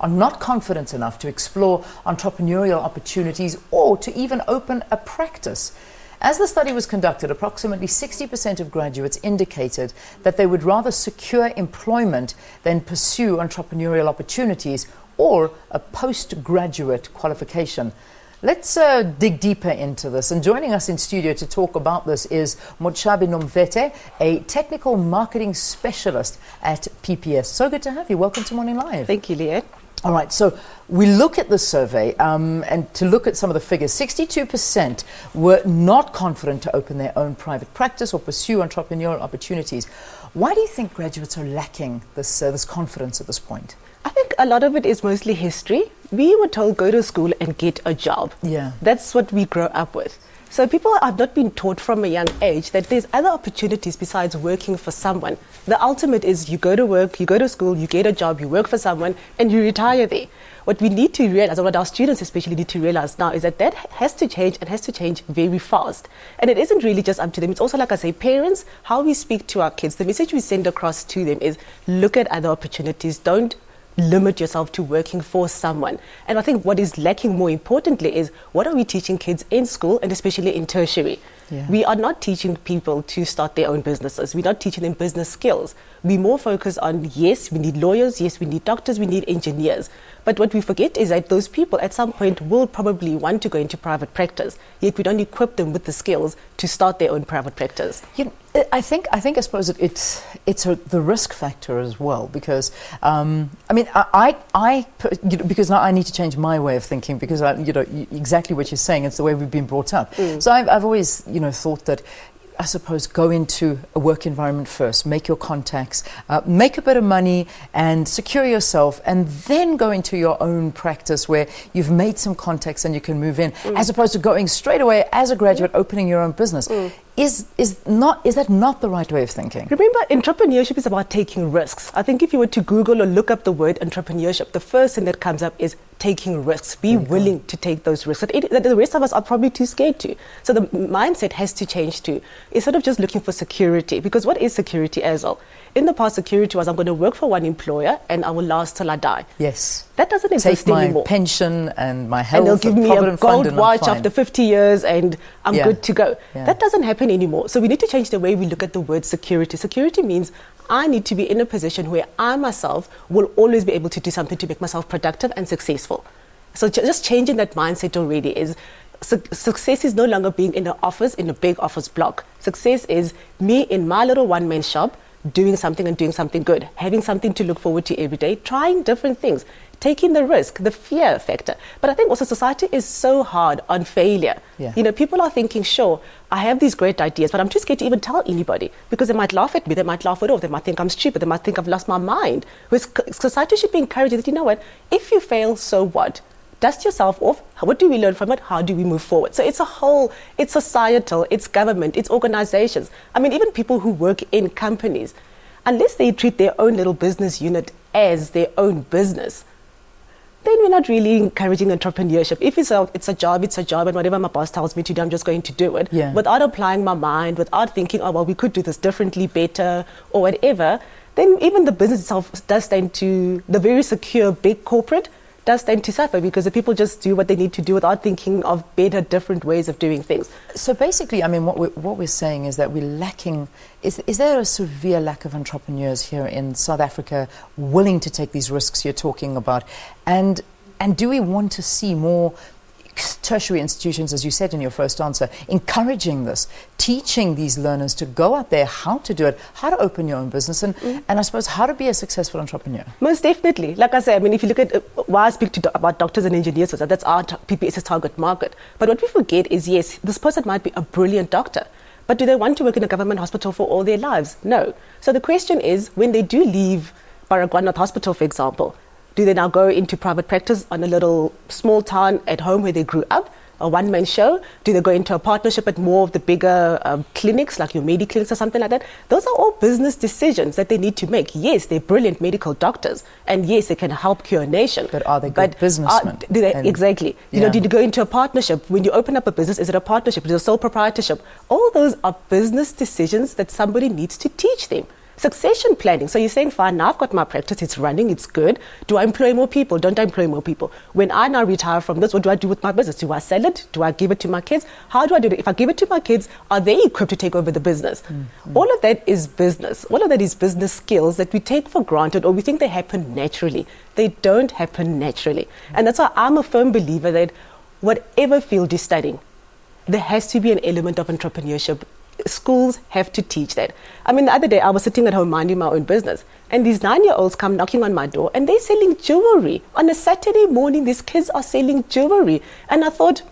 are not confident enough to explore entrepreneurial opportunities or to even open a practice. As the study was conducted, approximately 60% of graduates indicated that they would rather secure employment than pursue entrepreneurial opportunities or a postgraduate qualification. Let's dig deeper into this. And joining us in studio to talk about this is Motshabi Nomvethe, a technical marketing specialist at PPS. So good to have you. Welcome to Morning Live. Thank you, Leah. All right, so we look at the survey and to look at some of the figures, 62% were not confident to open their own private practice or pursue entrepreneurial opportunities. Why do you think graduates are lacking this confidence at this point? I think a lot of it is mostly history. We were told go to school and get a job. Yeah. That's what we grow up with. So people have not been taught from a young age that there's other opportunities besides working for someone. The ultimate is you go to work, you go to school, you get a job, you work for someone, and you retire there. What we need to realize, or what our students especially need to realize now, is that has to change and has to change very fast. And it isn't really just up to them. It's also, like I say, parents, how we speak to our kids. The message we send across to them is look at other opportunities. Don't limit yourself to working for someone. And I think what is lacking more importantly is what are we teaching kids in school and especially in tertiary? Yeah. We are not teaching people to start their own businesses. We're not teaching them business skills. We more focus on, yes, we need lawyers, yes, we need doctors, we need engineers. But what we forget is that those people at some point will probably want to go into private practice, yet we don't equip them with the skills to start their own private practice. You know, I suppose it's the risk factor as well, because because now I need to change my way of thinking, because exactly what you're saying, it's the way we've been brought up. So I've always thought that, I suppose, go into a work environment first, make your contacts, make a bit of money and secure yourself, and then go into your own practice where you've made some contacts and you can move in, as opposed to going straight away as a graduate, opening your own business. Is that not the right way of thinking? Remember, entrepreneurship is about taking risks. I think if you were to Google or look up the word entrepreneurship, the first thing that comes up is taking risks. Be willing to take those risks that the rest of us are probably too scared to. So the mindset has to change too. Instead of just looking for security, because what is security as well? In the past, security was I'm going to work for one employer and I will last till I die. Yes. That doesn't exist anymore. Take my pension and my health. And they'll give me a gold watch after 50 years and I'm good to go. Yeah. That doesn't happen anymore. So we need to change the way we look at the word security. Security means I need to be in a position where I myself will always be able to do something to make myself productive and successful. So just changing that mindset already is success is no longer being in an office, in a big office block. Success is me in my little one-man shop, doing something and doing something good, having something to look forward to every day, trying different things, taking the risk, the fear factor. But I think also society is so hard on failure. Yeah. People are thinking, sure, I have these great ideas, but I'm too scared to even tell anybody because they might laugh at me, they might laugh it off, they might think I'm stupid, they might think I've lost my mind. Whereas society should be encouraging that, you know what, if you fail, so what? Dust yourself off. What do we learn from it? How do we move forward? So it's societal, it's government, it's organizations. I mean, even people who work in companies, unless they treat their own little business unit as their own business, then we're not really encouraging entrepreneurship. If it's a job, and whatever my boss tells me to do, I'm just going to do it. Yeah. Without applying my mind, without thinking, oh, well, we could do this differently, better, or whatever, then even the business itself does tend to, the very secure big corporate, does tend to suffer because the people just do what they need to do without thinking of better, different ways of doing things. So basically, I mean, what we're saying is that we're lacking, is there a severe lack of entrepreneurs here in South Africa willing to take these risks you're talking about? And do we want to see more tertiary institutions, as you said in your first answer, encouraging this, teaching these learners to go out there, how to do it, how to open your own business, and I suppose how to be a successful entrepreneur? Most definitely. Like I said, I mean, if you look at why I speak about doctors and engineers, so that's our PPS's target market. But what we forget is, yes, this person might be a brilliant doctor, but do they want to work in a government hospital for all their lives? No. So the question is, when they do leave Baragwan North Hospital, for example, do they now go into private practice on a little small town at home where they grew up, a one-man show? Do they go into a partnership at more of the bigger clinics, like your Mediclinics or something like that? Those are all business decisions that they need to make. Yes, they're brilliant medical doctors, and yes, they can help cure a nation. But are they good businessmen? Exactly. You know, did you go into a partnership? When you open up a business, is it a partnership? Is it a sole proprietorship? All those are business decisions that somebody needs to teach them. Succession planning. So you're saying, fine, now I've got my practice, it's running, it's good. Do I employ more people? Don't I employ more people? When I now retire from this, what do I do with my business? Do I sell it? Do I give it to my kids? How do I do it? If I give it to my kids, are they equipped to take over the business? All of that is business. All of that is business skills that we take for granted, or we think they happen naturally. They don't happen naturally. And that's why I'm a firm believer that whatever field you're studying, there has to be an element of entrepreneurship. Schools have to teach that. I mean, the other day I was sitting at home minding my own business, and these 9-year-olds come knocking on my door and they're selling jewelry. On a Saturday morning, these kids are selling jewelry. And I thought,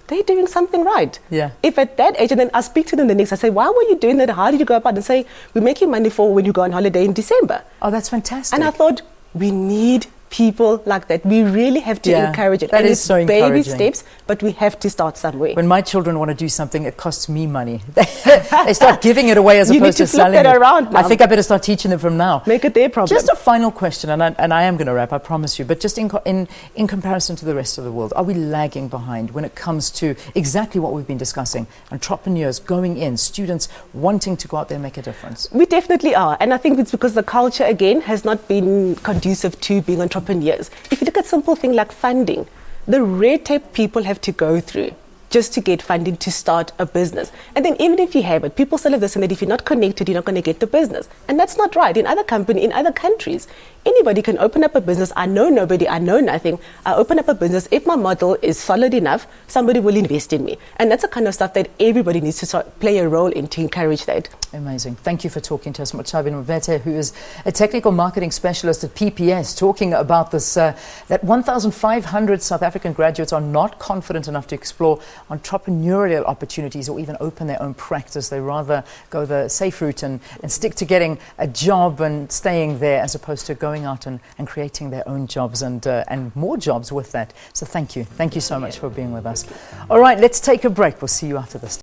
they're doing something right. Yeah. If at that age, and then I speak to them the next, I say, why were you doing that? How did you go about it? And say, we're making money for when you go on holiday in December. Oh, that's fantastic. And I thought, we need people like that. We really have to encourage it. That and is so baby encouraging. steps, but we have to start somewhere. When my children want to do something, it costs me money. They start giving it away as You opposed need to to flip selling that it. around now. I think I better start teaching them from now. Make it their problem. Just a final question, and I am going to wrap, I promise you, but just in comparison to the rest of the world, are we lagging behind when it comes to exactly what we've been discussing? Entrepreneurs going in, students wanting to go out there and make a difference. We definitely are. And I think it's because the culture, again, has not been conducive to being entrepreneurs. If you look at simple things like funding, the red tape people have to go through just to get funding to start a business. And then even if you have it, people still have this, and that if you're not connected, you're not going to get the business. And that's not right. In other countries, anybody can open up a business. I know nobody, I know nothing. I open up a business. If my model is solid enough, somebody will invest in me. And that's the kind of stuff that everybody needs to play a role in to encourage that. Amazing. Thank you for talking to us, Motshabi Nomvethe, who is a technical marketing specialist at PPS, talking about this, that 1,500 South African graduates are not confident enough to explore entrepreneurial opportunities or even open their own practice. They rather go the safe route and stick to getting a job and staying there, as opposed to going out and creating their own jobs and more jobs with that. So thank you. Thank you so much for being with us. All right, let's take a break. We'll see you after this.